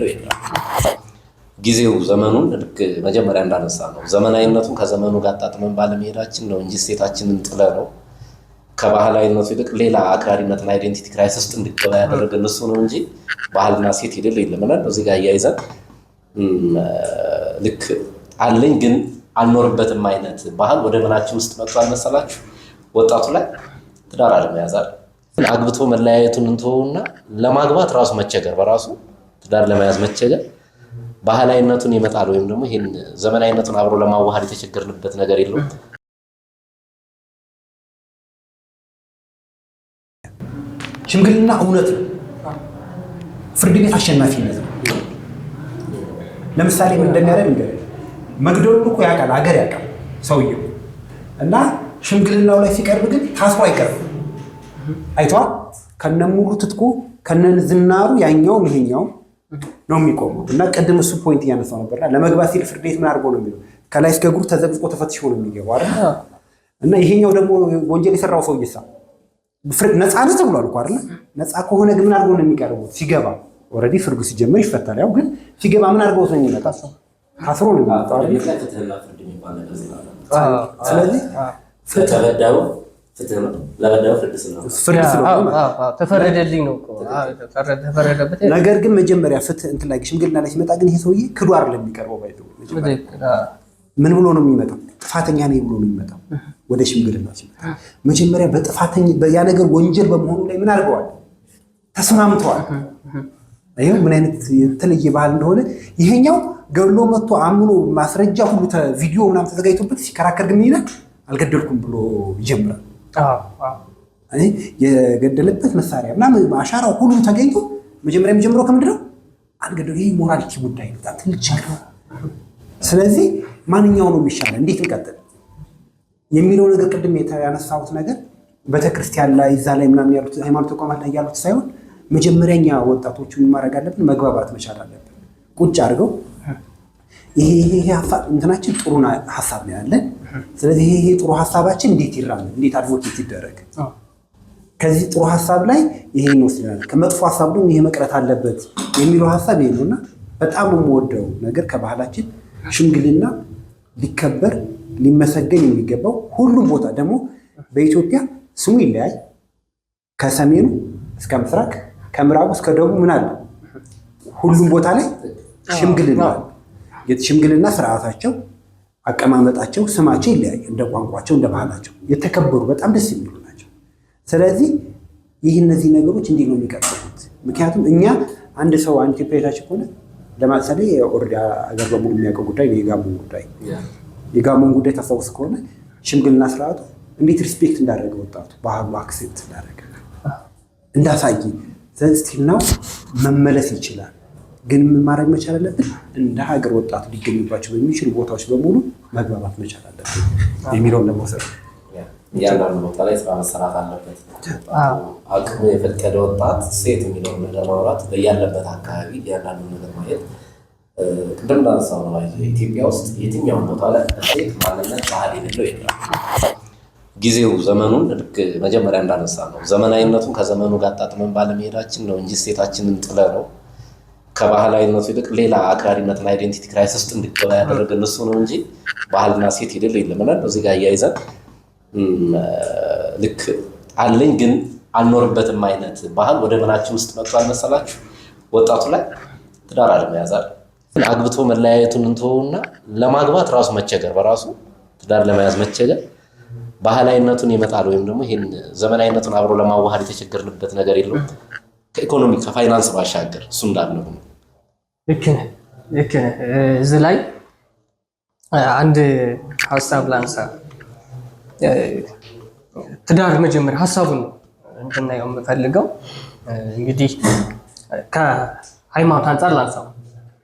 የሌለው የለም። ጊዜው ዘመኑን ልክ መጀመሪያ እንዳነሳ ነው ዘመናዊነቱን ከዘመኑ ጋር አጣጥመን ባለመሄዳችን ነው እንጂ ሴታችንን ጥለ ነው ከባህላዊነቱ ይልቅ ሌላ አክራሪነትና አይዴንቲቲ ክራይሲስ ውስጥ እንድገባ ያደረገን እሱ ነው እንጂ ባህልና ሴት ይደል የለም። እዚህ ጋር ያይዘን ልክ አለኝ ግን አልኖርበትም አይነት ባህል ወደ ምናችን ውስጥ መጥቷል መሰላችሁ። ወጣቱ ላይ ትዳር አለመያዛል አግብቶ መለያየቱን እንተውና ለማግባት ራሱ መቸገር በራሱ ትዳር ለመያዝ መቸገር ባህላዊነቱን ይመጣል ወይም ደግሞ ይሄን ዘመናዊነቱን አብሮ ለማዋሃድ የተቸገርንበት ነገር የለም። ሽምግልና እውነት ነው። ፍርድ ቤት አሸናፊነት ነው። ለምሳሌ ምን እንደሚያደርግ እንግዲህ መግደሉ እኮ ያውቃል ሀገር ያውቃል ሰውየው እና ሽምግልናው ላይ ሲቀርብ ግን ታስሮ አይቀርም። አይቷል ከነሙሉ ትጥቁ ከነዝናሩ ያኛው ይሄኛው ነው የሚቆመው እና ቅድም እሱ ፖይንት እያነሳው ነበርና ለመግባት ሲል ፍርድ ቤት ምን አድርጎ ነው የሚለው ከላይ እስከ እግሩ ተዘቅዝቆ ተፈትሾ ነው የሚገባው አይደል? እና ይሄኛው ደግሞ ወንጀል የሰራው ሰው ይሳ ፍርድ ነፃ ነው ተብሏል እኮ አይደል? ነፃ ከሆነ ግን ምን አድርጎ ነው የሚቀርበው? ሲገባ ኦልሬዲ ፍርዱ ሲጀምር ይፈታል። ያው ግን ሲገባ ምን አድርገው ነው የሚመጣው? ታስሮ ነው የሚመጣው አይደል? ስለዚህ ተበዳው ፍትህ ነው ለበዳው ፍርድ ስለሆነ ተፈረደልኝ ነው እኮ ተፈረደበት። ነገር ግን መጀመሪያ ፍትህ እንትን ላይ ሽምግልና ላይ ሲመጣ ግን ይሄ ሰውዬ ክዱ አይደለም የሚቀርበው ባይተው ምን ብሎ ነው የሚመጣው? ጥፋተኛ ነኝ ብሎ ነው የሚመጣው። ወደ ሽምግልና ሲመጣ መጀመሪያ በጥፋተኛ ያ ነገር ወንጀል በመሆኑ ላይ ምን አድርገዋል? ተስማምተዋል። ይሄው ምን አይነት የተለየ ባህል እንደሆነ ይሄኛው ገሎ መጥቶ አምኖ ማስረጃ ሁሉ ቪዲዮ ምናምን ተዘጋጅቶበት ሲከራከር ግን ይላል አልገደልኩም ብሎ ይጀምራል። የገደለበት መሳሪያ ምናምን አሻራው ሁሉ ተገኝቶ መጀመሪያ የሚጀምረው ከምንድን ነው? አልገደልኩም። ይሄ ሞራሊቲ ጉዳይ ነው፣ በጣም ትልቅ ችግር ነው። ስለዚህ ማንኛው ነው የሚሻለው እንዴት እንቀጥል የሚለው ነገር ቅድም ያነሳሁት ነገር ቤተክርስቲያን ላይ እዛ ላይ ምናምን ያሉት ሃይማኖት ተቋማት ላይ ያሉት ሳይሆን መጀመሪያኛ ወጣቶቹን ማድረግ አለብን፣ መግባባት መቻል አለብን። ቁጭ አድርገው ይሄ እንትናችን ጥሩ ሀሳብ ነው ያለን። ስለዚህ ይሄ ጥሩ ሀሳባችን እንዴት ይራመድ፣ እንዴት አድቮኬት ይደረግ፣ ከዚህ ጥሩ ሀሳብ ላይ ይሄ እንወስዳለን፣ ከመጥፎ ሀሳብ ደግሞ ይሄ መቅረት አለበት የሚለው ሀሳብ ይሄ ነውና በጣም የምወደው ነገር ከባህላችን ሽምግልና ሊከበር ሊመሰገን የሚገባው ሁሉም ቦታ ደግሞ በኢትዮጵያ ስሙ ይለያይ ከሰሜኑ እስከ ምስራቅ ከምዕራቡ እስከ ደቡብ ምን አለ ሁሉም ቦታ ላይ ሽምግልና የሽምግልና ስርዓታቸው አቀማመጣቸው ስማቸው ይለያይ እንደ ቋንቋቸው እንደ ባህላቸው የተከበሩ በጣም ደስ የሚሉ ናቸው። ስለዚህ ይህ እነዚህ ነገሮች እንዲህ ነው የሚቀጥሉት። ምክንያቱም እኛ አንድ ሰው አንድ ኢትዮጵያዊታችን ከሆነ ለማሳሌ ኦልሬዲ አገር በሙሉ የሚያውቀው ጉዳይ ነው የጋሞን ጉዳይ ታስታውስ ከሆነ ሽምግልና ስርዓቱ እንዴት ሪስፔክት እንዳደረገ ወጣቱ ባህሉ አክሴፕት እንዳደረገ እንዳሳይ ስለዚህ ነው መመለስ ይችላል። ግን ምን ማድረግ መቻል አለብን? እንደ ሀገር ወጣቱ ሊገኙባቸው በሚችሉ ቦታዎች በሙሉ መግባባት መቻል አለብን የሚለውን ለመውሰድ እያንዳንዱ ቦታ ላይ ስራ መሰራት አለበት። አቅሙ የፈቀደ ወጣት ሴት የሚለውን ነገር ማውራት በያለበት አካባቢ እያንዳንዱ ነገር ማየት ቅድም እንዳነሳው ነው። ኢትዮጵያ ውስጥ የትኛውን ቦታ ላይ ሴት ማንነት ባህል የሌለው የለም። ጊዜው ዘመኑን ልክ መጀመሪያ እንዳነሳ ነው ዘመናዊነቱን ከዘመኑ ጋር አጣጥመን ባለመሄዳችን ነው እንጂ ሴታችንን ጥለ ነው ከባህላዊነቱ ይልቅ ሌላ አክራሪነትና አይዴንቲቲ ክራይሲስ ውስጥ እንድገባ ያደረገን እሱ ነው እንጂ ባህልና ሴት ይደል የለም። እዚህ ጋር ያይዘን ልክ አለኝ ግን አልኖርበትም አይነት ባህል ወደ ምናችን ውስጥ መጥቷል መሰላችሁ። ወጣቱ ላይ ትዳር አለመያዛል አግብቶ መለያየቱን እንተውና ለማግባት ራሱ መቸገር በራሱ ትዳር ለመያዝ መቸገር ባህላዊነቱን ይመጣል ወይም ደግሞ ይሄን ዘመናዊነቱን አብሮ ለማዋሃድ የተቸገርንበት ነገር የለም። ከኢኮኖሚ ከፋይናንስ ባሻገር እሱ እንዳለው ነው። ልክ ነህ። እዚህ ላይ አንድ ሀሳብ ላንሳ። ትዳር መጀመሪያ ሀሳቡን እንድናየው የምፈልገው እንግዲህ ከሃይማኖት አንጻር ላንሳው።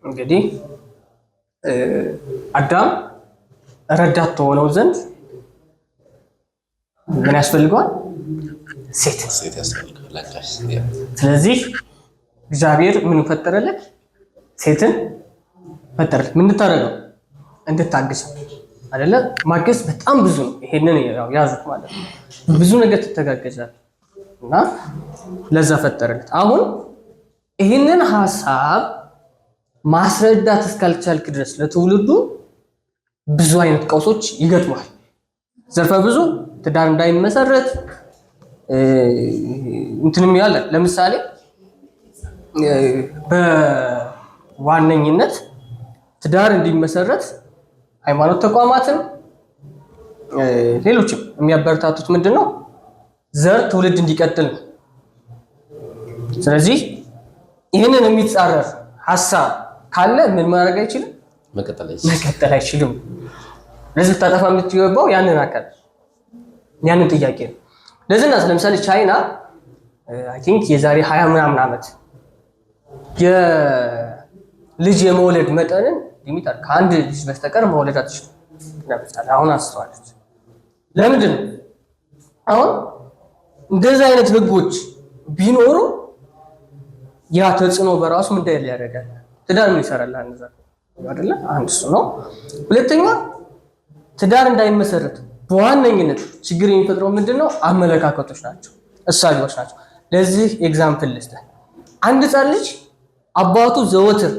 እንግዲህ አዳም ረዳት ተሆነው ዘንድ ምን ያስፈልገዋል? ሴት ያስፈልገዋል። ስለዚህ እግዚአብሔር ምን ፈጠረለት? ሴትን ፈጠረለት። ምን እንድታደርገው? እንድታግሰው አይደለ? ማገዝ በጣም ብዙ ነው። ይሄንን ያዙት ማለት ነው። ብዙ ነገር ትተጋገዛለህ እና ለዛ ፈጠረለት። አሁን ይሄንን ሐሳብ ማስረዳት እስካልቻልክ ድረስ ለትውልዱ ብዙ አይነት ቀውሶች ይገጥማል። ዘርፈ ብዙ ትዳር እንዳይመሰረት እንትንም ያለ ለምሳሌ በዋነኝነት ትዳር እንዲመሰረት ሃይማኖት ተቋማትን ሌሎችም የሚያበረታቱት ምንድነው? ዘር ትውልድ እንዲቀጥል ነው። ስለዚህ ይህንን የሚጻረር ሀሳብ ካለ ምን ማድረግ አይችልም? መቀጠል አይችልም። ለዚህ ታጠፋ የምትገባው ያንን አካል ያንን ጥያቄ ነው። ለዚህና ለምሳሌ ቻይና አይ ቲንክ የዛሬ 20 ምናምን ዓመት የልጅ የመውለድ መጠንን ሊሚት አለ። ከአንድ ልጅ በስተቀር መውለድ አትችልም። ለምሳሌ አሁን አስተዋለች። ለምንድን ነው አሁን እንደዚህ አይነት ህጎች ቢኖሩ ያ ተጽዕኖ በራሱ ምን እንዳይል ያደርጋል? ትዳር ምን ይሰራል? አይደለ? አንድ እሱ ነው። ሁለተኛ ትዳር እንዳይመሰረት በዋነኝነት ችግር የሚፈጥረው ምንድነው? አመለካከቶች ናቸው፣ እሳቤዎች ናቸው። ለዚህ ኤግዛምፕል ልስጥህ። አንድ ህፃን ልጅ አባቱ ዘወትር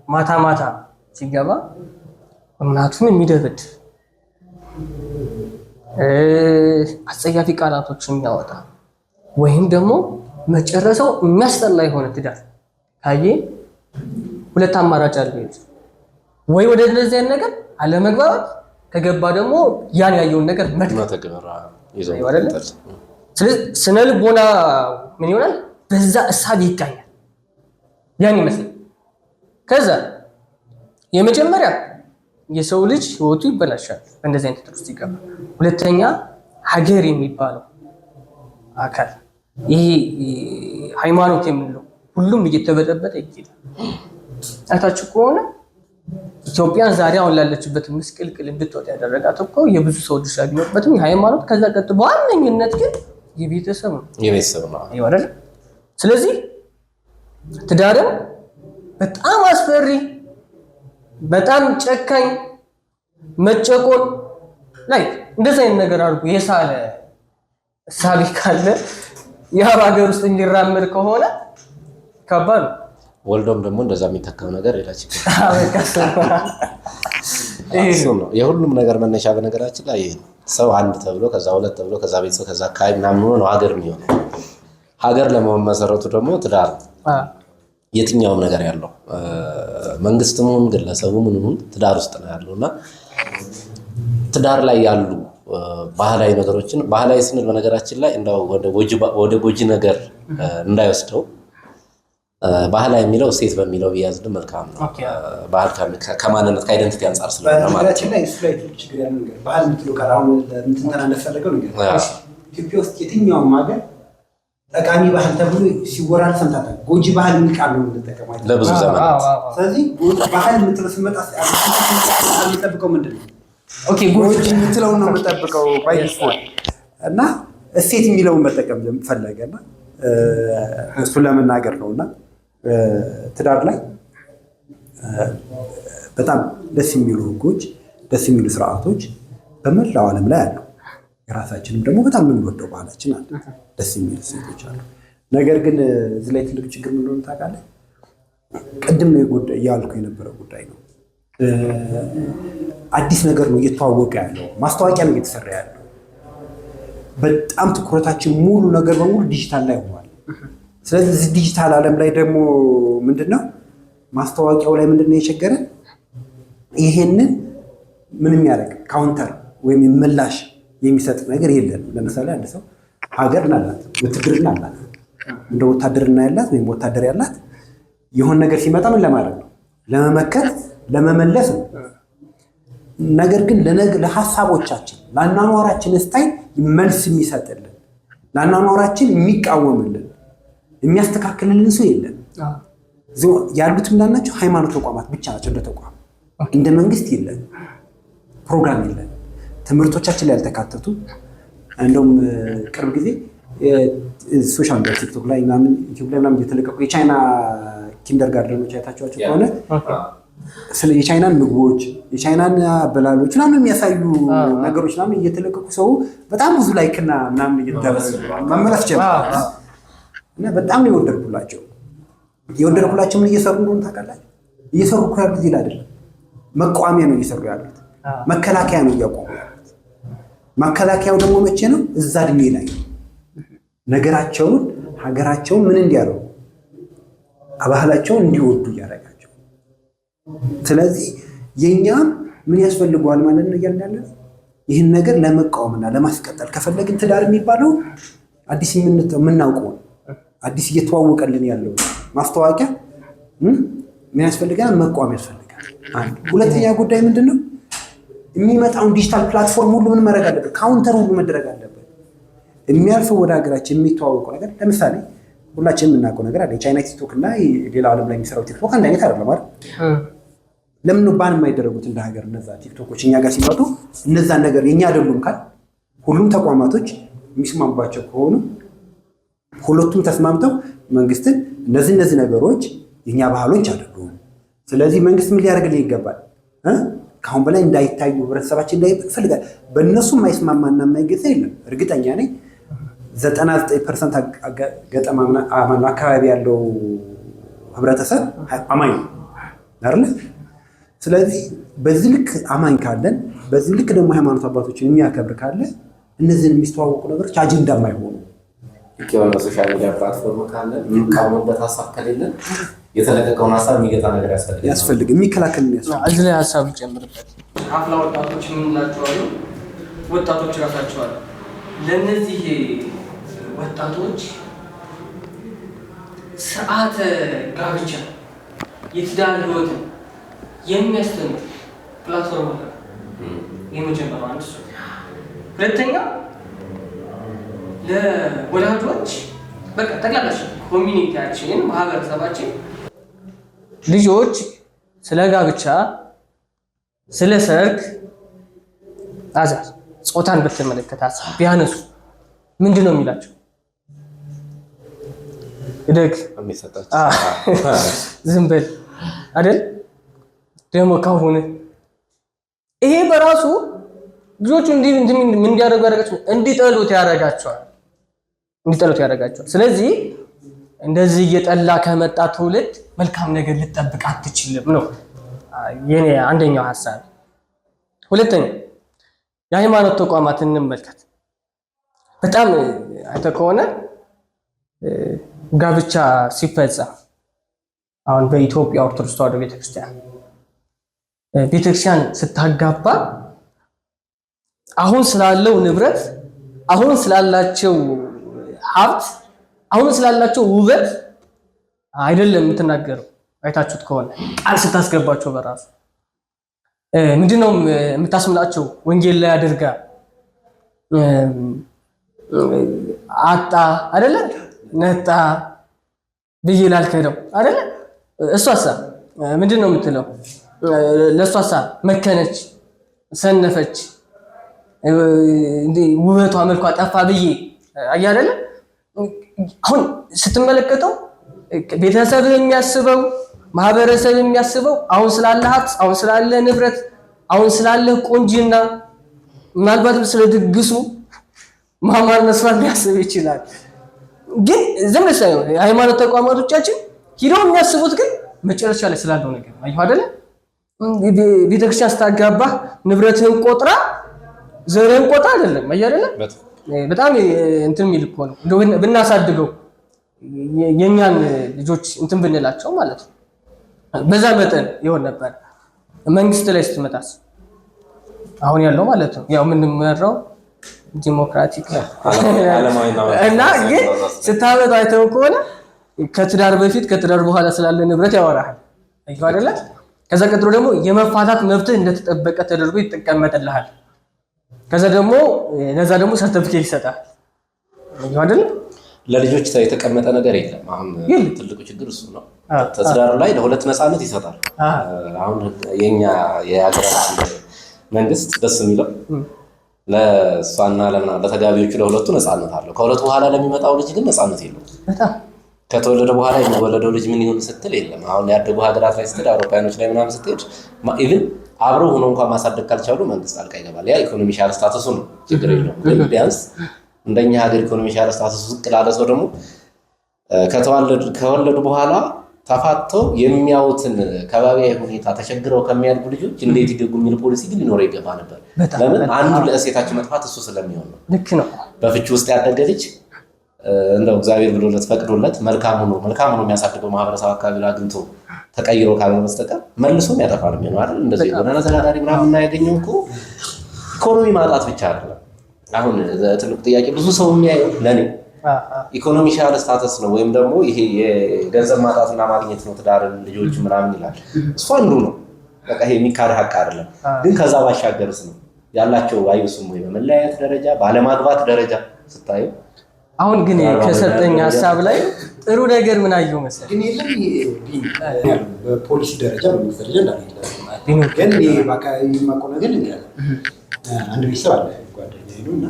ማታ ማታ ሲገባ እናቱን የሚደብድ አጸያፊ ቃላቶችን የሚያወጣ ወይም ደግሞ መጨረሻው የሚያስጠላ የሆነ ትዳር ካየ ሁለት አማራጭ አለ። ወይ ወደ እንደዚህ አይነት ነገር አለመግባባት፣ ከገባ ደግሞ ያን ያየውን ነገር መተግበር ይዘው። ስለዚህ ስነ ልቦና ምን ይሆናል? በዛ እሳቤ ይቃኛል። ያን ይመስላል። ከዛ የመጀመሪያ የሰው ልጅ ህይወቱ ይበላሻል በእንደዚህ አይነት ውስጥ ይገባ። ሁለተኛ ሀገር የሚባለው አካል ይሄ ሃይማኖት የምንለው ሁሉም እየተበጠበጠ ይሄዳል። አይታችሁ ከሆነ ኢትዮጵያን ዛሬ አሁን ላለችበት ምስቅልቅል እንድትወጣ ያደረጋት እኮ የብዙ ሰው ድርሻ ቢኖርበትም የሃይማኖት ከዛ ቀጥሎ በዋነኝነት ግን የቤተሰብ ነው አይደል? ስለዚህ ትዳርም በጣም አስፈሪ፣ በጣም ጨካኝ፣ መጨቆን ላይ እንደዚህ አይነት ነገር አድርጎ የሳለ እሳቤ ካለ ያ በሀገር ውስጥ እንዲራመድ ከሆነ ከባድ ነው። ወልዶም ደግሞ እንደዛ የሚተካው ነገር የላች ነው። የሁሉም ነገር መነሻ በነገራችን ላይ ሰው አንድ ተብሎ ከዛ ሁለት ተብሎ ከዛ ቤተሰብ ከዛ አካባቢ ምናምን ሆኖ ነው ሀገር የሚሆነው። ሀገር ለመመሰረቱ ደግሞ ትዳር የትኛውም ነገር ያለው መንግስትም ሆነ ግለሰቡም ሆነ ትዳር ውስጥ ነው ያለውና ትዳር ላይ ያሉ ባህላዊ ነገሮችን ባህላዊ ስንል በነገራችን ላይ እንደው ወደ ጎጂ ነገር እንዳይወስደው ባህላዊ የሚለው ሴት በሚለው ቢያዝልን መልካም ነው። ባህል ከማንነት ከአይደንቲቲ አንፃር ስለሆነ ማለት ነው። ላይ እሱ ላይ ችግር ያለው ነገር ባህል የምትለው ቃል አሁን እንትን እንደፈለገው ነገር ኢትዮጵያ ውስጥ የትኛውም ሀገር ጠቃሚ ባህል ተብሎ ሲወራል ሰምታታል። ጎጂ ባህል የሚል ቃል ነው የምንጠቀመው ለብዙ ዘመናት። ስለዚህ ባህል የምትለው ስመጣ የሚጠብቀው ምንድን ነው? ኦኬ ጎጂ የምትለው ነው የምጠብቀው ባይ ዲፎልት እና እሴት የሚለውን መጠቀም ፈለገና እሱን ለመናገር ነውና ትዳር ላይ በጣም ደስ የሚሉ ህጎች፣ ደስ የሚሉ ስርዓቶች በመላው ዓለም ላይ አሉ። የራሳችንም ደግሞ በጣም የምንወደው ባህላችን አለ፣ ደስ የሚሉ ሴቶች አሉ። ነገር ግን እዚህ ላይ ትልቅ ችግር ምን እንደሆነ ታውቃለህ? ቅድም ያልኩ የነበረው ጉዳይ ነው። አዲስ ነገር ነው እየተዋወቀ ያለው፣ ማስታወቂያ ነው እየተሰራ ያለው። በጣም ትኩረታችን ሙሉ ነገር በሙሉ ዲጂታል ላይ ሆኗል። ስለዚህ እዚህ ዲጂታል ዓለም ላይ ደግሞ ምንድነው ማስታወቂያው ላይ ምንድነው የቸገረን? ይሄንን ምንም ያደርግ ካውንተር ወይም ምላሽ የሚሰጥ ነገር የለም። ለምሳሌ አንድ ሰው ሀገር አላት፣ ውትድርና አላት፣ እንደ ወታደርና ያላት ወይም ወታደር ያላት የሆነ ነገር ሲመጣ ምን ለማድረግ ነው? ለመመከት፣ ለመመለስ ነው። ነገር ግን ለሐሳቦቻችን ለአኗኗራችን ስታይል መልስ የሚሰጥልን ለአኗኗራችን የሚቃወምልን የሚያስተካክልልን ሰው የለም። ያሉት ምናናቸው ሃይማኖት ተቋማት ብቻ ናቸው። እንደ ተቋም እንደ መንግስት የለን፣ ፕሮግራም የለን፣ ትምህርቶቻችን ላይ ያልተካተቱ። እንደውም ቅርብ ጊዜ ሶሻል ሚዲያ ቲክቶክ ላይ ምናምን ዩቲዩብ ላይ ምናምን እየተለቀቁ የቻይና ኪንደርጋርደኖች አይታችኋቸው ከሆነ ስለ የቻይናን ምግቦች የቻይናን አበላሎች ምናምን የሚያሳዩ ነገሮች ምናምን እየተለቀቁ ሰው በጣም ብዙ ላይክና ምናምን እየተደረሰ መመለስ ጀመረ እና በጣም ነው የወደድኩላቸው። ምን እየሰሩ እንደሆነ ታውቃላችሁ? እየሰሩ እኮ ያሉት ይል አይደለም፣ መቋሚያ ነው እየሰሩ ያሉት፣ መከላከያ ነው እያቆሙ ያሉት። መከላከያው ደግሞ መቼ ነው? እዛ እድሜ ላይ ነገራቸውን ሀገራቸውን ምን እንዲያደርጉ ባህላቸውን እንዲወዱ እያደረጋቸው። ስለዚህ የኛም ምን ያስፈልገዋል ማለት ነው እያልን ያለ ይህን ነገር ለመቃወምና ለማስቀጠል ከፈለግን ትዳር የሚባለው አዲስ የምናውቀው አዲስ እየተዋወቀልን ያለው ማስተዋወቂያ ምን ያስፈልጋል? መቃወም ያስፈልጋል። አንድ ሁለተኛ ጉዳይ ምንድነው? የሚመጣውን ዲጂታል ፕላትፎርም ሁሉ ምን ማድረግ አለበት? ካውንተር ሁሉ መደረግ አለበት። የሚያልፈው ወደ ሀገራችን የሚተዋወቀው ነገር ለምሳሌ ሁላችንም የምናውቀው ነገር አለ። የቻይና ቲክቶክ እና ሌላ ዓለም ላይ የሚሰራው ቲክቶክ አንድ አይነት አይደለም አይደል? ለምን ነው ባን የማይደረጉት እንደ ሀገር? እነዛ ቲክቶኮች እኛ ጋር ሲመጡ እነዛን ነገር የኛ አይደሉም ካል ሁሉም ተቋማቶች የሚስማሙባቸው ከሆኑ ሁለቱም ተስማምተው መንግስትን እነዚህ ነገሮች የኛ ባህሎች አይደሉም፣ ስለዚህ መንግስት ምን ሊያደርግልን ይገባል? ከአሁን በላይ እንዳይታዩ ህብረተሰባችን እንዳይፈልጋል። በእነሱም የማይስማማና የማይገዛ የለም። እርግጠኛ ነኝ 99% ገጠማ አካባቢ ያለው ህብረተሰብ አማኝ አይደል? ስለዚህ በዚህ ልክ አማኝ ካለን፣ በዚህ ልክ ደግሞ ሃይማኖት አባቶችን የሚያከብር ካለ እነዚህን የሚስተዋወቁ ነገሮች አጀንዳ የማይሆኑ የሆነ ሶሻል ሚዲያ ፕላትፎርም ካለ የሚቃወምበት ሀሳብ ከሌለን የተለቀቀውን ሀሳብ የሚገታ ነገር ያስፈልግ የሚከላከልን ያስፈልግ። እዚህ ላይ ሀሳብ ጨምርበት። አፍላ ወጣቶች የምንላቸው አሉ፣ ወጣቶች ራሳቸው አሉ። ለእነዚህ ወጣቶች ስርዓተ ጋብቻ የትዳር ህይወትን የሚያስተምር ፕላትፎርም አለ። የመጀመሪያው አንድ እሱ። ሁለተኛ ለወላጆች በቃ ጠቅላላ ኮሚኒቲያችን ማህበረሰባችን ልጆች ስለ ጋብቻ ስለ ሰርግ አዛዝ ጾታን በተመለከተ ሀሳብ ቢያነሱ ምንድን ነው የሚላቸው? እደግ ዝም በል አይደል ደግሞ ካሁን ይሄ በራሱ ልጆቹ እንዲያደርጉ ያደርጋቸው እንዲጠሉት ያደርጋቸዋል። ስለዚህ እንደዚህ እየጠላ ከመጣ ትውልድ መልካም ነገር ልጠብቅ አትችልም ነው የኔ አንደኛው ሀሳብ። ሁለተኛ የሃይማኖት ተቋማትን እንመልከት። በጣም አይተህ ከሆነ ጋብቻ ሲፈጸም አሁን በኢትዮጵያ ኦርቶዶክስ ተዋሕዶ ቤተክርስቲያን ስታጋባ አሁን ስላለው ንብረት፣ አሁን ስላላቸው ሀብት፣ አሁን ስላላቸው ውበት አይደለም የምትናገረው። አይታችሁት ከሆነ ቃል ስታስገባቸው በራሱ ምንድነው የምታስምላቸው? ወንጌል ላይ አድርጋ አጣ አይደለ ነጣ ብዬ ላልከደው አይደለ? እሷሳ ምንድነው የምትለው? ለእሷሳ መከነች፣ ሰነፈች፣ ውበቷ መልኳ ጠፋ ብዬ አይደለ? አሁን ስትመለከተው ቤተሰብ የሚያስበው ማህበረሰብ የሚያስበው አሁን ስላለ ሀብት፣ አሁን ስላለ ንብረት፣ አሁን ስላለ ቆንጂና ምናልባትም ስለ ድግሱ ማማር መስራት ሊያስብ ይችላል። ግን ዝም ሳይሆን የሃይማኖት ተቋማቶቻችን ሂደው የሚያስቡት ግን መጨረሻ ላይ ስላለው ነገር አይሁ አይደለ? ቤተክርስቲያን ስታጋባ ንብረትህን ቆጥራ ዘርህን ቆጥራ አይደለም አይደለ? በጣም እንትን የሚል እኮ ነው። ብናሳድገው የኛን ልጆች እንትን ብንላቸው ማለት ነው በዛ መጠን ይሆን ነበር። መንግስት ላይ ስትመጣስ አሁን ያለው ማለት ነው ያው የምንመራው ዲሞክራቲክ እና ግን ስታመጣ አይተው ከሆነ ከትዳር በፊት ከትዳር በኋላ ስላለ ንብረት ያወራል አይደል አይደለ? ከዛ ቀጥሎ ደግሞ የመፋታት መብትህ እንደተጠበቀ ተደርጎ ይጠቀመጥልሃል። ከዛ ደግሞ ለዛ ደግሞ ሰርቲፊኬት ይሰጣል አይደል? ለልጆች የተቀመጠ ነገር የለም። አሁን ትልቁ ችግር እሱ ነው። ትዳር ላይ ለሁለት ነፃነት ይሰጣል። አሁን የኛ የሀገራችን መንግስት ደስ የሚለው ለእሷና ለተጋቢዎቹ ለሁለቱ ነፃነት አለው። ከሁለቱ በኋላ ለሚመጣው ልጅ ግን ነፃነት የለውም። ከተወለደ በኋላ የሚወለደው ልጅ ምን ይሁን ስትል የለም። አሁን ያደጉ ሀገራት ላይ ስትሄድ፣ አውሮፓውያኖች ላይ ምናምን ስትሄድ ኢቭን አብረው ሆኖ እንኳን ማሳደግ ካልቻሉ መንግስት ጣልቃ ይገባል። ያ ኢኮኖሚካል ስታተሱ ነው፣ ችግር የለውም። ግን ቢያንስ እንደኛ ሀገር ኢኮኖሚካል ስታተሱ ዝቅ ላለ ሰው ደግሞ ከወለዱ በኋላ ተፋተው የሚያዩትን ከባቢያዊ ሁኔታ ተቸግረው ከሚያድጉ ልጆች እንዴት ይደጉ የሚል ፖሊሲ ግን ሊኖረው ይገባ ነበር። ለምን አንዱ ለእሴታችን መጥፋት እሱ ስለሚሆን ነው። ልክ ነው። በፍቺ ውስጥ ያደገ ልጅ እንደው እግዚአብሔር ብሎለት ፈቅዶለት መልካም ሆኖ የሚያሳድገው ማህበረሰብ አካባቢ አግኝቶ ተቀይሮ ካልሆነ በስተቀር መልሶ የሚያጠፋ ነው የሚሆነው አይደል? እንደዚህ ጎዳና ተዳዳሪ ምናምን እናያገኘው እኮ ኢኮኖሚ ማጣት ብቻ አይደለም። አሁን ትልቁ ጥያቄ ብዙ ሰው የሚያየው ለኔ ኢኮኖሚካል ስታተስ ነው ወይም ደግሞ ይሄ የገንዘብ ማጣትና ማግኘት ነው ትዳርን ልጆች ምናምን ይላል። እሱ አንዱ ነው። በቃ ይሄ የሚካድ ሀቅ አይደለም። ግን ከዛ ባሻገርስ ነው ያላቸው አይብሱም ወይ በመለያየት ደረጃ ባለማግባት ደረጃ ስታዩ። አሁን ግን ከሰጠኝ ሀሳብ ላይ ጥሩ ነገር ምን አየሁ መሰለህ? ግን የለም በፖሊሲ ደረጃ በመንግስት ደረጃ እንዳለ ግን እኔ በአካባቢ የማውቀው ነገር እንዲያለ አንድ ቤተሰብ አለ ጓደኛዬ ነው እና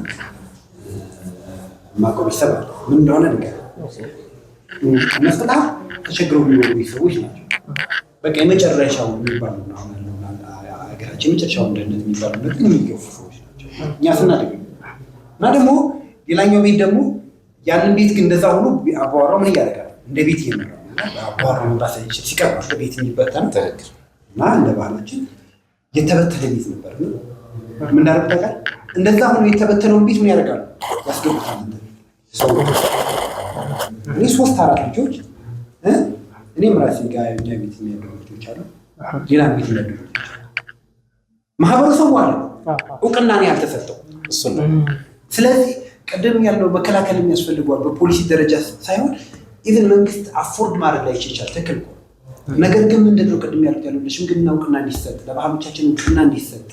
የማውቀው ቤተሰብ አለ። ምን እንደሆነ ነገር እነሱ በጣም ተቸግረው የሚኖሩ ቤተሰቦች ናቸው። በቃ የመጨረሻው የሚባሉ አሁን ሀገራችን የመጨረሻው እንደነት የሚባሉ ነገር የሚገፉ ሰዎች ናቸው እኛ ስናደግ እና ደግሞ ሌላኛው ቤት ደግሞ ያንን ቤት ግን እንደዛ ሁሉ አባወራው ምን እያደረጋል እንደ ቤት እየመራው አባወራው መምራት ሳይችል ሲቀር ነው ቤት የሚበተን እና እንደ ባህላችን የተበተነ ቤት ነበር። ምን እንዳደረጉ ታውቃለህ? እንደዛ ሆኖ የተበተነውን ቤት ምን ያደርጋሉ? ያስገቡታል። እኔ 3-4 ልጆች እኔም ራሴ ጋር እኛ ቤት የሚያደርጉ ልጆች አሉ፣ ሌላ ቤት የሚያደርጉ ልጆች አሉ። ማህበረሰቡ አለ እውቅና ነው ያልተሰጠው እሱ ነው። ስለዚህ ቀደም ያለው መከላከል የሚያስፈልገዋል በፖሊሲ ደረጃ ሳይሆን ኢቭን መንግስት አፎርድ ማድረግ ላይ ይችላል። ትክክል ነው። ነገር ግን ምንድነው ቀደም ያለው ለሽምግልና እውቅና እንዲሰጥ፣ ለባህሎቻችን እውቅና እንዲሰጥ፣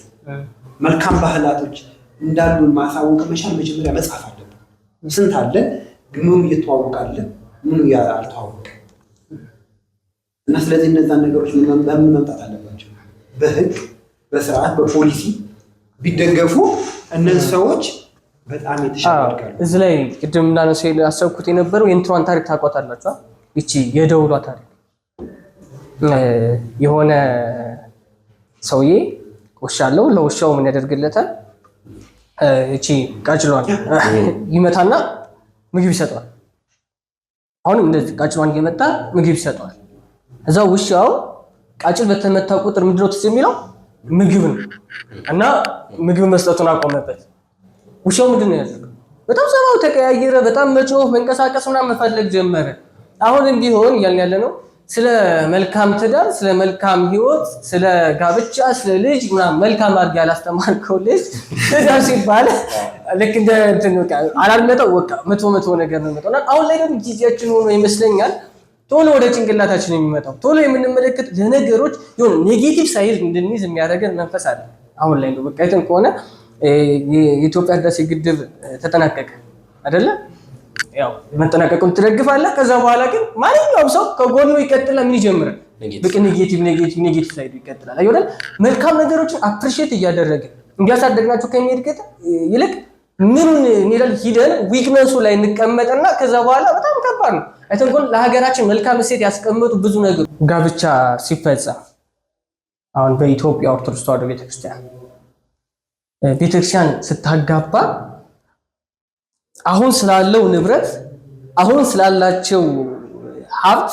መልካም ባህላቶች እንዳሉን ማሳወቅ መቻል መጀመሪያ መጻፍ አለብን። ስንት አለ ግን ምኑ እየተዋወቃለ ምኑ ያልተዋወቀ እና ስለዚህ እነዛን ነገሮች በምን መምጣት አለባቸው? በህግ በስርዓት በፖሊሲ ቢደገፉ እነዚህ ሰዎች በጣም የተሻለ ያደርጋሉ። እዚህ ላይ ቅድም እንዳነሳው ያሰብኩት የነበረው የእንትሯን ታሪክ ታውቋታላችሁ? እቺ የደውሏ ታሪክ የሆነ ሰውዬ ውሻ አለው። ለውሻው ምን ያደርግለታል? እቺ ቃጭሏን ይመታና ምግብ ይሰጠዋል። አሁንም እንደዚህ ቃጭሏን እየመታ ምግብ ይሰጠዋል። እዛው ውሻው ቃጭል በተመታ ቁጥር ምንድነው ትዝ የሚለው? ምግብ ነው እና ምግብ መስጠቱን አቆመበት። ውሻው ምንድን ነው ያደረገው? በጣም ሰማው ተቀያየረ። በጣም መጮህ መንቀሳቀስ ምናምን መፈለግ ጀመረ። አሁንም ቢሆን እያልን ያለ ነው ስለ መልካም ትዳር፣ ስለ መልካም ህይወት፣ ስለ ጋብቻ፣ ስለ ልጅ ምናምን መልካም አድርጌ ያላስተማርከው ልጅ ትዳር ሲባል ልክ እንደ እንትን በቃ አላልመጣው በቃ መቶ ነገር ነው የሚመጣው። አሁን ላይ ደግሞ ጊዜያችን ሆኖ ይመስለኛል ቶሎ ወደ ጭንቅላታችን የሚመጣው ቶሎ የምንመለከት ለነገሮች የሆነ ኔጌቲቭ ሳይድ እንድንይዝ የሚያደርገን መንፈስ አለ። አሁን ላይ ነው በቃ አይተን ከሆነ የኢትዮጵያ ህዳሴ ግድብ ተጠናቀቀ አይደለ? ያው መጠናቀቁን ትደግፋለህ። ከዛ በኋላ ግን ማንኛውም ሰው ከጎኑ ይቀጥላል። ምን ይጀምራል? በቃ ኔጌቲቭ ሳይዱ ይቀጥላል። አይወደል መልካም ነገሮችን አፕሪሺየት እያደረገ እንዲያሳደግናቸው ከሚሄድበት ይልቅ ምን እንላል ሂደን ዊክነሱ ላይ እንቀመጥና ከዛ በኋላ በጣም ከባድ ነው። አይተን ኮን ለሀገራችን መልካም እሴት ያስቀመጡ ብዙ ነገሮች ጋብቻ ሲፈጸም አሁን በኢትዮጵያ ኦርቶዶክስ ተዋሕዶ ቤተክርስቲያን ስታጋባ አሁን ስላለው ንብረት፣ አሁን ስላላቸው ሀብት፣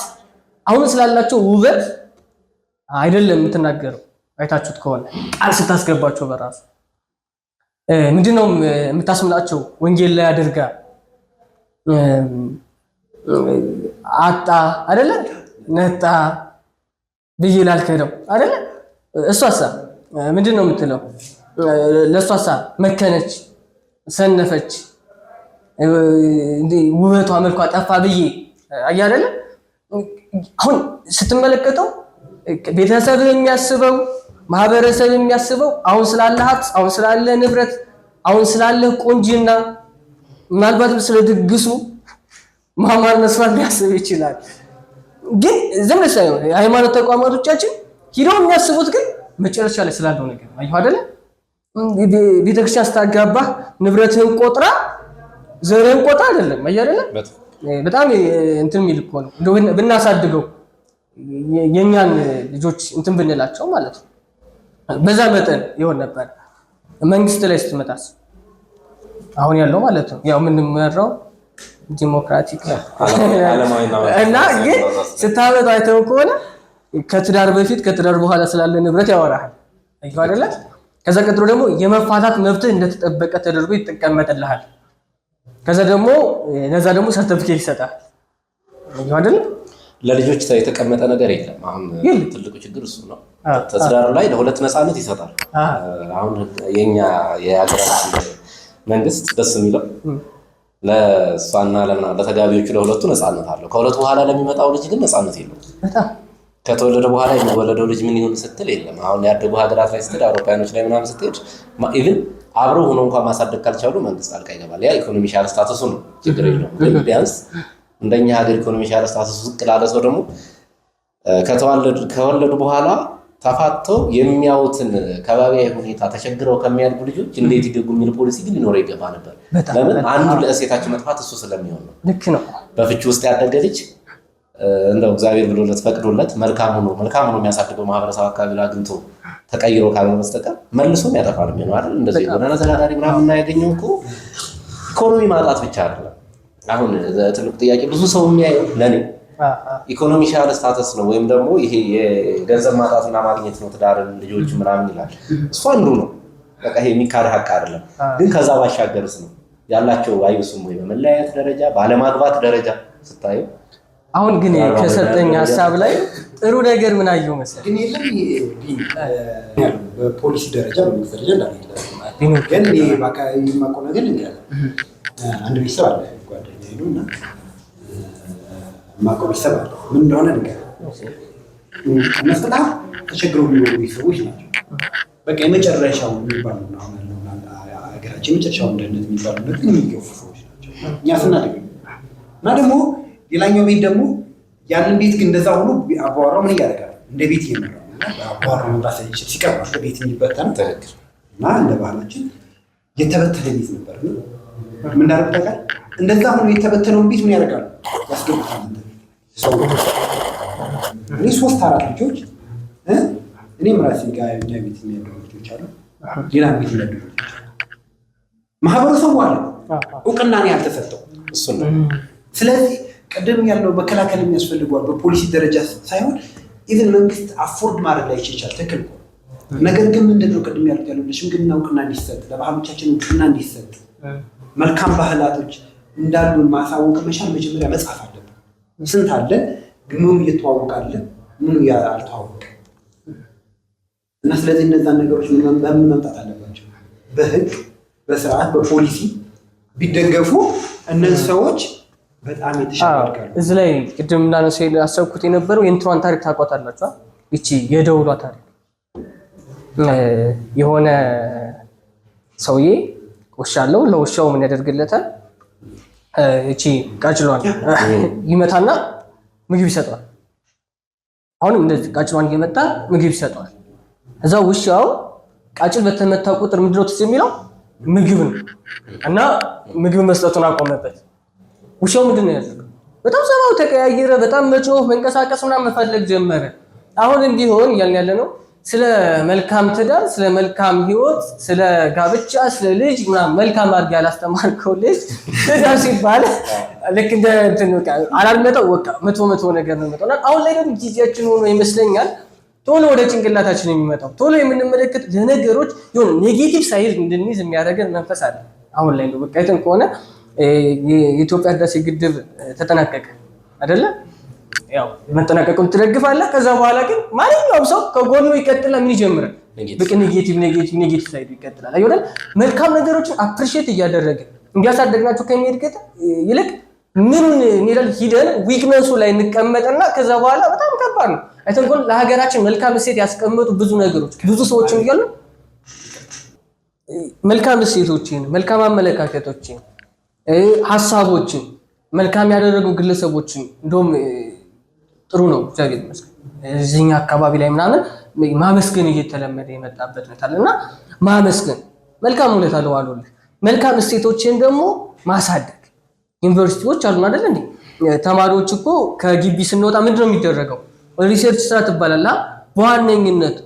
አሁን ስላላቸው ውበት አይደለም የምትናገረው። አይታችሁት ከሆነ ቃል ስታስገባቸው በራሱ ምንድነው የምታስምላቸው? ወንጌል ላይ አድርጋ አጣ አይደለ ነጣ ብዬ ላልከደው አይደለ እሷሳ ምንድነው የምትለው? ለሷሳ መከነች፣ ሰነፈች፣ ውበቷ መልኳ ጠፋ ብዬ አይደለ። አሁን ስትመለከተው ቤተሰብ የሚያስበው ማህበረሰብ የሚያስበው አሁን ስላለ ሀብት፣ አሁን ስላለ ንብረት፣ አሁን ስላለ ቆንጂና ምናልባትም ስለ ድግሱ ማማር መስራት ሊያስብ ይችላል። ግን ዝም ሳይሆን የሃይማኖት ተቋማቶቻችን ሂደው የሚያስቡት ግን መጨረሻ ላይ ስላለው ነገር አይሁ አይደለ። ቤተክርስቲያን ስታጋባ ንብረትህን ቆጥራ ዘርህን ቆጥራ አይደለም አይደለ። በጣም እንትን የሚል እኮ ነው። እንደው ብናሳድገው የኛን ልጆች እንትን ብንላቸው ማለት ነው በዛ መጠን ይሆን ነበር። መንግስት ላይ ስትመጣስ አሁን ያለው ማለት ነው ያው የምንመራው ዲሞክራቲክ እና ግን ስታመጣው አይተው ከሆነ ከትዳር በፊት ከትዳር በኋላ ስላለ ንብረት ያወራሃል አይደለ? ከዛ ቀጥሎ ደግሞ የመፋታት መብትህ እንደተጠበቀ ተደርጎ ይተቀመጥልሃል። ከዛ ደግሞ ለዛ ደግሞ ሰርቲፊኬት ይሰጣል አይደለ? ለልጆች የተቀመጠ ነገር የለም። አሁን ትልቁ ችግር እሱ ነው። ትዳር ላይ ለሁለት ነፃነት ይሰጣል። አሁን የኛ የሀገራችን መንግስት ደስ የሚለው ለእሷና ለተጋቢዎቹ ለሁለቱ ነፃነት አለው። ከሁለቱ በኋላ ለሚመጣው ልጅ ግን ነፃነት የለውም። ከተወለደ በኋላ የሚወለደው ልጅ ምን ይሁን ስትል የለም። አሁን ያደጉ ሀገራት ላይ ስትሄድ አውሮፓውያኖች ላይ ምናምን ስትሄድ ኢቭን አብረው ሆኖ እንኳን ማሳደግ ካልቻሉ መንግስት ጣልቃ ይገባል። ያ ኢኮኖሚካል ስታተሱ ነው፣ ችግር የለውም። ግን ቢያንስ እንደኛ ሀገር ኢኮኖሚካል ስታተሱ ዝቅ ላለ ሰው ደግሞ ከወለዱ በኋላ ተፋተው የሚያዩትን ከባቢያዊ ሁኔታ ተቸግረው ከሚያድጉ ልጆች እንዴት ይደጉ የሚል ፖሊሲ ግን ሊኖረው ይገባ ነበር። ለምን አንዱ ለእሴታችን መጥፋት እሱ ስለሚሆን ነው። ልክ ነው። በፍቺ ውስጥ ያደገ ልጅ እንደው እግዚአብሔር ብሎለት ፈቅዶለት መልካም ሆኖ የሚያሳድገው ማህበረሰብ አካባቢ ላይ አግኝቶ ተቀይሮ ካልሆነ በስተቀር መልሶም ያጠፋል ነው አይደል? እንደዚህ ጎዳና ተዳዳሪ ምናምን እናያገኘው እኮ ኢኮኖሚ ማጣት ብቻ አይደለም። አሁን ትልቁ ጥያቄ ብዙ ሰው የሚያየው ለኔ ኢኮኖሚካል ስታተስ ነው ወይም ደግሞ ይሄ የገንዘብ ማጣትና ማግኘት ነው ትዳርን ልጆች ምናምን ይላል። እሱ አንዱ ነው። በቃ ይሄ የሚካድ ሀቅ አይደለም። ግን ከዛ ባሻገርስ ነው ያላቸው አይብሱም ወይ በመለያየት ደረጃ ባለማግባት ደረጃ ስታዩ አሁን ግን ከሰጠኝ ሀሳብ ላይ ጥሩ ነገር ምን አየው መሰለኝ ግን የለም በፖሊሲ ደረጃ በሚፈለግ እንዳለ ግን በአካባቢ የማውቀው ነገር እንዲያለ አንድ ቤተሰብ አለ ጓደኛዬ ነው እና የማውቀው ቤተሰብ አለ ምን እንደሆነ ነገር እነሱ በጣም ተቸግረው የሚኖሩ ቤተሰቦች ናቸው። በቃ የመጨረሻው የሚባሉ ነው አሁን ያለው ሀገራችን የመጨረሻው እንደነት የሚባሉ ነገር የሚገፉ ሰዎች ናቸው እኛ ስናደግ እና ደግሞ ሌላኛው ቤት ደግሞ ያንን ቤት ግን እንደዛ ሆኖ አባወራው ምን ያደርጋል እንደ ቤት ይመራል እና አባወራው መባሰ ይችላል ሲቀርብ ቤት የሚበተን ተረክ እና እንደ ባህላችን የተበተነ ቤት ነበር ነው ምን እንዳደረጋል እንደዛ ሆኖ የተበተነውን ቤት ምን ያደርጋል ያስገቡታል ሰው እኔ 3-4 ልጆች እኔም ራሴ ጋር እኛ ቤት የሚያደርጉ ልጆች አሉ ሌላ ቤት የሚያደርጉ ልጆች ማህበረሰቡ አለ እውቅና ነው ያልተሰጠው እሱ ነው። ስለዚህ ቀደም ያለው መከላከል የሚያስፈልገዋል በፖሊሲ ደረጃ ሳይሆን ኢቭን መንግስት አፎርድ ማድረግ ላይ ይችላል ተከልቆ ነገር ግን ምንድነው ቀደም ያለው ለሽምግልና እውቅና እንዲሰጥ ለባህሎቻችን እውቅና እንዲሰጥ መልካም ባህላቶች እንዳሉ ማሳወቅ መቻል መጀመሪያ መጻፍ አለበት። ስንት አለ ግን ምን እየተዋወቃለ ምን ያልተዋወቀ እና ስለዚህ እነዛን ነገሮች ምን መምጣት አለባቸው በህግ በስርዓት በፖሊሲ ቢደገፉ እነዚህ ሰዎች በጣም የተሻለ እዚህ ላይ ቅድም እንዳነሳው ያሰብኩት የነበረው የእንትሯን ታሪክ ታውቋታላችሁ። እቺ የደውሏ ታሪክ የሆነ ሰውዬ ውሻ አለው። ለውሻው ምን ያደርግለታል? እቺ ቃጭሏን ይመታና ምግብ ይሰጠዋል። አሁንም እንደዚህ ቃጭሏን እየመታ ምግብ ይሰጠዋል። እዛው ውሻው ቃጭል በተመታ ቁጥር ምንድነው ትዝ የሚለው ምግብ ነው እና ምግብ መስጠቱን አቆመበት። ውሻው ምንድን ነው ያደረገው? በጣም ሰማው ተቀያየረ። በጣም መጮህ መንቀሳቀስ ምናምን መፈለግ ጀመረ። አሁንም ቢሆን እያልን ያለ ነው ስለ መልካም ትዳር፣ ስለ መልካም ህይወት፣ ስለ ጋብቻ፣ ስለ ልጅ ምናምን መልካም አድርግ ያላስተማርከው ልጅ ትዳር ሲባል ልክ እንደ እንትን በቃ አላልመጣው በቃ መቶ ነገር ነው የሚመጣው። አሁን ላይ ደግሞ ጊዜያችን ሆኖ ይመስለኛል ቶሎ ወደ ጭንቅላታችን የሚመጣው ቶሎ የምንመለከት ለነገሮች የሆነ ኔጌቲቭ ሳይድ እንድንይዝ የሚያደርገን መንፈስ አለ። አሁን ላይ ነው በቃ አይተን ከሆነ የኢትዮጵያ ህዳሴ ግድብ ተጠናቀቀ አይደለ? ያው መጠናቀቁን ትደግፋለህ። ከዛ በኋላ ግን ማንኛውም ሰው ከጎኑ ይቀጥላል። ምን ይጀምራል? በቃ ኔጌቲቭ ሳይድ ይቀጥላል። አይደል? መልካም ነገሮችን አፕሪሺየት እያደረገ እንዲያሳደግናቸው ከሚሄድበት ይልቅ ምን እንላል ሂደን ዊክነሱ ላይ እንቀመጥና ከዛ በኋላ በጣም ከባድ ነው። አይተን ከሆነ ለሀገራችን መልካም እሴት ያስቀመጡ ብዙ ነገሮች ብዙ ሰዎችን እያሉ መልካም እሴቶችን መልካም አመለካከቶችን ሐሳቦችን መልካም ያደረጉ ግለሰቦችን እንደውም ጥሩ ነው እግዚአብሔር ይመስገን እዚህኛ አካባቢ ላይ ምናምን ማመስገን እየተለመደ የመጣበት ነው ታለና ማመስገን መልካም ሁኔታ ነው አሉል መልካም እሴቶችን ደግሞ ማሳደግ ዩኒቨርሲቲዎች አሉ አይደል እንዴ ተማሪዎች እኮ ከግቢ ስንወጣ ምንድነው የሚደረገው ሪሰርች ስራ ተባላላ በዋነኝነት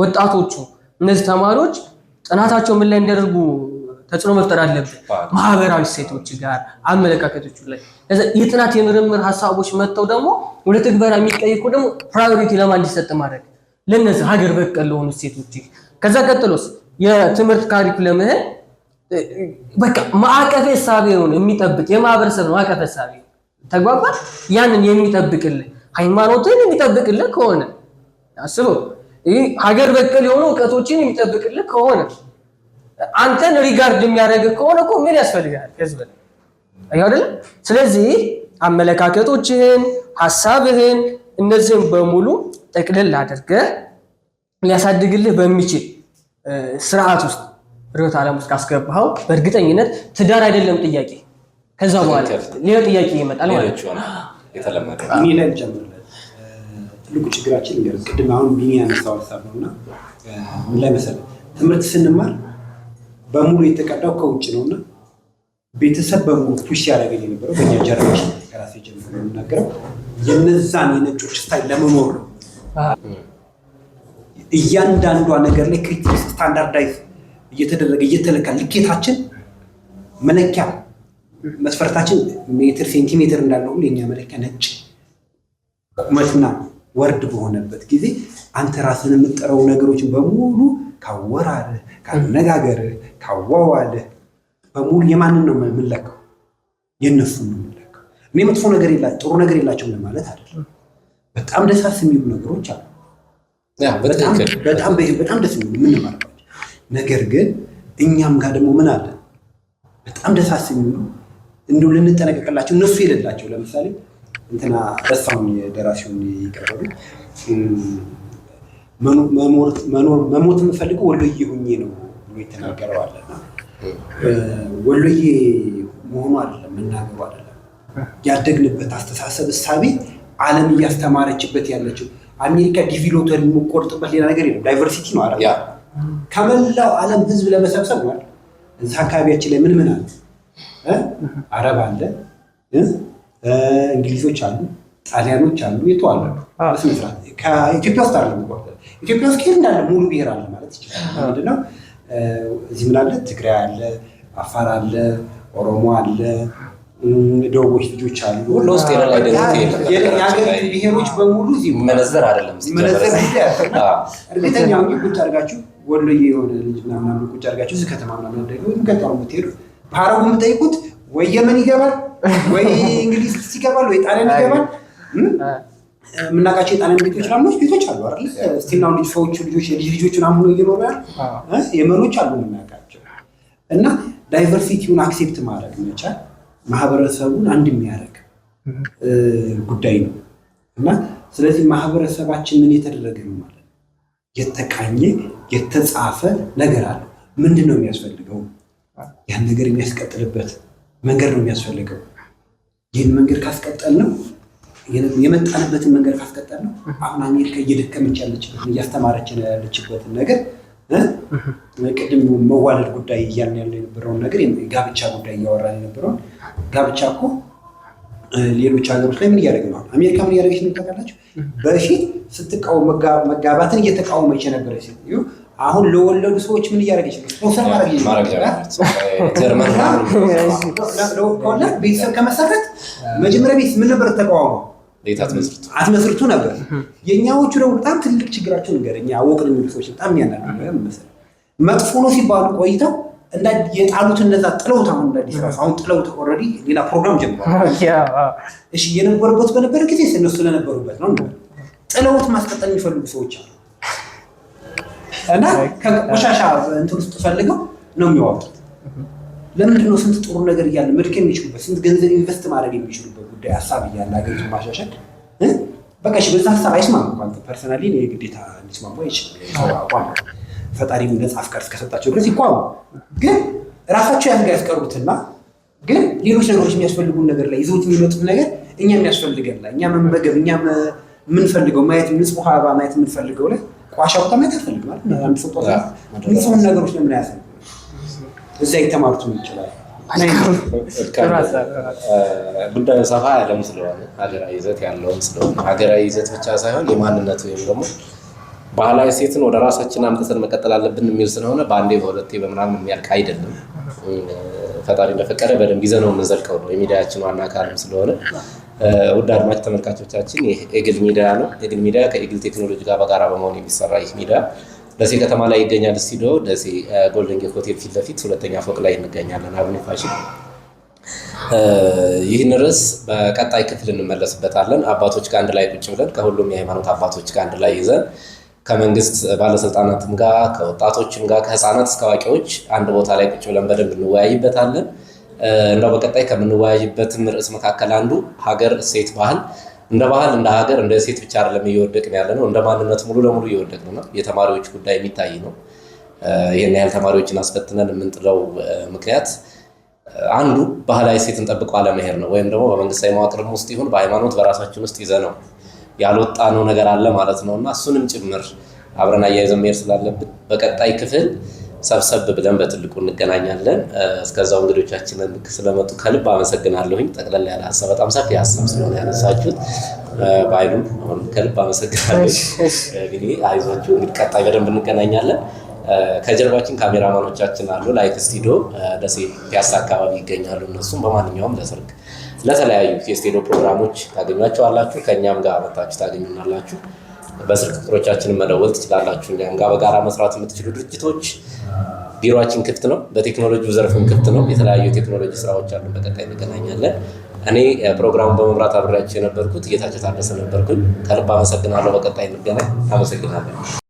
ወጣቶቹ እነዚህ ተማሪዎች ጥናታቸው ምን ላይ እንዲያደርጉ ተጽዕኖ መፍጠር አለብን ማህበራዊ ሴቶች ጋር አመለካከቶች ላይ የጥናት የምርምር ሀሳቦች መጥተው ደግሞ ወደ ተግባር የሚቀየቁ ደግሞ ፕራዮሪቲ ለማን እንዲሰጥ ማድረግ ለነዚህ ሀገር በቀል ለሆኑ ሴቶች ከዛ ቀጥሎስ የትምህርት ካሪኩለምህን በቃ ማዕቀፍ ሳቢውን የሚጠብቅ የማህበረሰብ ማዕቀፍ ሳቢ ተግባባን ያንን የሚጠብቅልህ ሃይማኖትን የሚጠብቅልህ ከሆነ አስበው ይህ ሀገር በቀል የሆኑ እውቀቶችን የሚጠብቅልህ ከሆነ አንተን ሪጋርድ የሚያደርግ ከሆነ እኮ ምን ያስፈልጋል ህዝብ አይደል ስለዚህ አመለካከቶችህን ሐሳብህን እነዚህን በሙሉ ጠቅልል አድርገህ ሊያሳድግልህ በሚችል ስርዓት ውስጥ ርዕዮተ ዓለም ውስጥ ካስገባኸው በእርግጠኝነት ትዳር አይደለም ጥያቄ ከዛ በኋላ ሌላ ጥያቄ ይመጣል ማለት ነው የተለመደ እኔ ላይ ጀምረን ትልቁ ችግራችን እንግዲህ ቅድም አሁን ቢኒ ያነሳው ሐሳብ ነውና ምን ላይ መሰለህ ትምህርት ስንማር በሙሉ የተቀዳው ከውጭ ነውና ቤተሰብ በሙሉ ፑሽ ያደረገኝ የነበረው በእኛ ጀነሬሽን ከራሴ ጀምሮ የምናገረው የነዛን የነጮች ስታይል ለመኖር ነው እያንዳንዷ ነገር ላይ ክሪቲክስ ስታንዳርዳይዝ እየተደረገ እየተለካ ልኬታችን መለኪያ መስፈርታችን ሜትር ሴንቲሜትር እንዳለው ሁሉ የኛ መለኪያ ነጭ ቁመትና ወርድ በሆነበት ጊዜ አንተ ራስን የምትጠራው ነገሮችን በሙሉ ካወራረ ካነጋገር ካዋዋለ በሙሉ የማንን ነው የምንለካው የነሱን ነው የምንለካው እኔ መጥፎ ነገር ጥሩ ነገር የላቸውም ለማለት አይደለም በጣም ደሳስ የሚሉ ነገሮች አሉ በጣም ደስ የሚሉ ምን ማለት ነገር ግን እኛም ጋር ደግሞ ምን አለ በጣም ደሳስ የሚሉ እንደው ልንጠነቀቅላቸው እነሱ የሌላቸው ለምሳሌ እንትና ረሳውን የደራሲውን ይቀርባሉ መሞት የምፈልገው ወሎዬ ሆኜ ነው ብሎ የተናገረው አለና ወሎዬ መሆኑ አይደለም መናገሩ አይደለም ያደግንበት አስተሳሰብ እሳቤ ዓለም እያስተማረችበት ያለችው አሜሪካ ዲቪሎተር የሚቆርጥበት ሌላ ነገር የለም ዳይቨርሲቲ ነው አይደል ከመላው ዓለም ህዝብ ለመሰብሰብ ነው እዛ አካባቢያችን ላይ ምን አለ አረብ አለ እንግሊዞች አሉ ጣሊያኖች አሉ የተዋለዱ በስነስርዓት ከኢትዮጵያ ውስጥ አይደለም ኢትዮጵያ ውስጥ ከሄድ እንዳለ ሙሉ ብሔር አለ ማለት ይችላል ምንድነው እዚህ ምን አለ ትግራይ አለ አፋር አለ ኦሮሞ አለ ደቡቦች ልጆች አሉ ሁሉ ውስጥ የራላ የሀገር ብሔሮች በሙሉ እዚህ መነዘር አይደለም መነዘር እርግጠኛ ሆኜ ቁጭ አድርጋችሁ ወሎዬ የሆነ ልጅ ምናምን ቁጭ አድርጋችሁ እዚህ ከተማ ምናምን ደግሞ ገጠሩ የምትሄዱ ፓራው የምጠይቁት ወይ የመን ይገባል ወይ እንግሊዝ ይገባል ወይ ጣሊያን ይገባል የምናውቃቸው የጣሊያን ቤቶች አሉ አይደል ስቲናው ልጆች ምናምን ነው እየኖሩ ያሉ የመኖች አሉ የምናውቃቸው እና ዳይቨርሲቲውን አክሴፕት ማድረግ መቻል ማህበረሰቡን አንድ የሚያደርግ ጉዳይ ነው እና ስለዚህ ማህበረሰባችን ምን የተደረገ ነው ማለት የተቃኘ የተጻፈ ነገር አለ ምንድነው የሚያስፈልገው ያን ነገር የሚያስቀጥልበት መንገድ ነው የሚያስፈልገው ይህን መንገድ ካስቀጠል ነው የመጣንበትን መንገድ ካስቀጠል ነው አሁን አሜሪካ እየደከመች ያለችበት እያስተማረች ያለችበትን ነገር ቅድም መዋለድ ጉዳይ እያልን ያለ የነበረውን ነገር ጋብቻ ጉዳይ እያወራን የነበረውን ጋብቻ እኮ ሌሎች ሀገሮች ላይ ምን እያደረገ ነው አሜሪካ ምን እያደረገች ነው ታውቃላችሁ በፊት ስትቃወም መጋባትን እየተቃወመች የነበረች ሲሆን አሁን ለወለዱ ሰዎች ምን እያደረገች ነው ስፖንሰር ማድረግ ጀርመን ከሆነ ቤተሰብ ከመሰረት መጀመሪያ ቤት ምን ነበር ተቃውሞ ቤት አትመስርቱ ነበር የኛዎቹ ደግሞ በጣም ትልቅ ችግራቸው ነገር እኛ አወቅን የሚሉ ሰዎች በጣም ያናሉ መሰለኝ መጥፎ ነው ሲባሉ ቆይተው እንደ የጣሉት እነዛ ጥለውት አሁን እንደዚህ አሁን ጥለውት ኦልሬዲ ሌላ ፕሮግራም ጀምሯል እሺ የነበሩበት በነበረ ጊዜ እነሱ ለነበሩበት ነው ጥለውት ማስቀጠል የሚፈልጉ ሰዎች አሉ እና ከቆሻሻ እንትን ውስጥ ፈልገው ነው የሚያወጡት ለምንድን ነው ስንት ጥሩ ነገር እያለ መድከም የሚችሉበት ስንት ገንዘብ ኢንቨስት ማድረግ የሚችሉበት ጉዳይ ሐሳብ እያለ አገሪቱን ማሻሻል በቃ እሺ በዛ ሐሳብ አይስማሙ እንኳን ፐርሰናሊ ነው የግዴታ እንስማሙ አይችልም ፈጣሪ ነፃ ፍቃድ እስከሰጣቸው ድረስ ይቋሙ ግን ራሳቸው ያስቀሩትና ግን ሌሎች ነገሮች የሚያስፈልጉን ነገር ላይ ይዘውት የሚመጡት ነገር እኛ የሚያስፈልገን ላይ እኛ መመገብ እኛ የምንፈልገው ማየት ንጹህ አበባ ማየት የምንፈልገው ላይ ቋሻው ተማት ያፈልግ ማለት ነው አንድ ሰው ተወጣ ንጹህ ነገሮች ለምን ያሰብ እዛ የተማሩት ነው ይችላል ጉዳዩ ሰፋ ያለም ስለሆነ ሀገራዊ ይዘት ያለውም ስለሆነ ሀገራዊ ይዘት ብቻ ሳይሆን የማንነት ወይም ደግሞ ባህላዊ ሴትን ወደ ራሳችን አምጥተን መቀጠል አለብን የሚል ስለሆነ በአንዴ በሁለቴ በምናምን የሚያልቅ አይደለም። ፈጣሪ እንደፈቀደ በደንብ ይዘነው የምንዘልቀው ነው። የሚዲያችን ዋና አካልም ስለሆነ ውድ አድማጭ ተመልካቾቻችን ይህ ኤግል ሚዲያ ነው። ኤግል ሚዲያ ከኤግል ቴክኖሎጂ ጋር በጋራ በመሆን የሚሰራ ይህ ሚዲያ ደሴ ከተማ ላይ ይገኛል። ስቱዲዮ ደሴ ጎልደን ጌት ሆቴል ፊት ለፊት ሁለተኛ ፎቅ ላይ እንገኛለን። አብኔ ፋሽን። ይህን ርዕስ በቀጣይ ክፍል እንመለስበታለን። አባቶች ጋር አንድ ላይ ቁጭ ብለን ከሁሉም የሃይማኖት አባቶች ጋር አንድ ላይ ይዘን ከመንግስት ባለስልጣናትም ጋር ከወጣቶችም ጋር ከህፃናት እስከ አዋቂዎች አንድ ቦታ ላይ ቁጭ ብለን በደንብ እንወያይበታለን። እንደው በቀጣይ ከምንወያይበትም ርዕስ መካከል አንዱ ሀገር፣ እሴት፣ ባህል እንደ ባህል እንደ ሀገር እንደ እሴት ብቻ አይደለም እየወደቅን ያለ ነው፣ እንደ ማንነት ሙሉ ለሙሉ እየወደቅን ነው። የተማሪዎች ጉዳይ የሚታይ ነው። ይህን ያህል ተማሪዎችን አስፈትነን የምንጥለው ምክንያት አንዱ ባህላዊ እሴትን ጠብቆ አለመሄድ ነው። ወይም ደግሞ በመንግስታዊ መዋቅርም ውስጥ ይሁን በሃይማኖት በራሳችን ውስጥ ይዘ ነው ያልወጣነው ነገር አለ ማለት ነው እና እሱንም ጭምር አብረን አያይዘን መሄድ ስላለብን በቀጣይ ክፍል ሰብሰብ ብለን በትልቁ እንገናኛለን። እስከዛው እንግዶቻችንን ስለመጡ ከልብ አመሰግናለሁኝ። ጠቅለል ያለ ሀሳብ፣ በጣም ሰፊ ሀሳብ ስለሆነ ያነሳችሁት ባይሉ ከልብ አመሰግናለሁ። እንግዲህ አይዟችሁ፣ እንግዲህ ቀጣይ በደንብ እንገናኛለን። ከጀርባችን ካሜራማኖቻችን አሉ። ላይፍ ስቱዲዮ ደሴ ፒያሳ አካባቢ ይገኛሉ። እነሱም በማንኛውም ለሰርግ ለተለያዩ የስቱዲዮ ፕሮግራሞች ታገኟቸዋላችሁ። ከእኛም ጋር መጣችሁ ታገኙናላችሁ። በስልክ ቁጥሮቻችንን መደወል ትችላላችሁ። እኛም ጋር በጋራ መስራት የምትችሉ ድርጅቶች ቢሮአችን ክፍት ነው። በቴክኖሎጂው ዘርፍም ክፍት ነው። የተለያዩ የቴክኖሎጂ ስራዎች አሉ። በቀጣይ እንገናኛለን። እኔ ፕሮግራሙን በመምራት አብሬያችሁ የነበርኩት ጌታቸው ታደሰ ነበርኩኝ። ከልብ አመሰግናለሁ። በቀጣይ እንገናኝ። አመሰግናለሁ።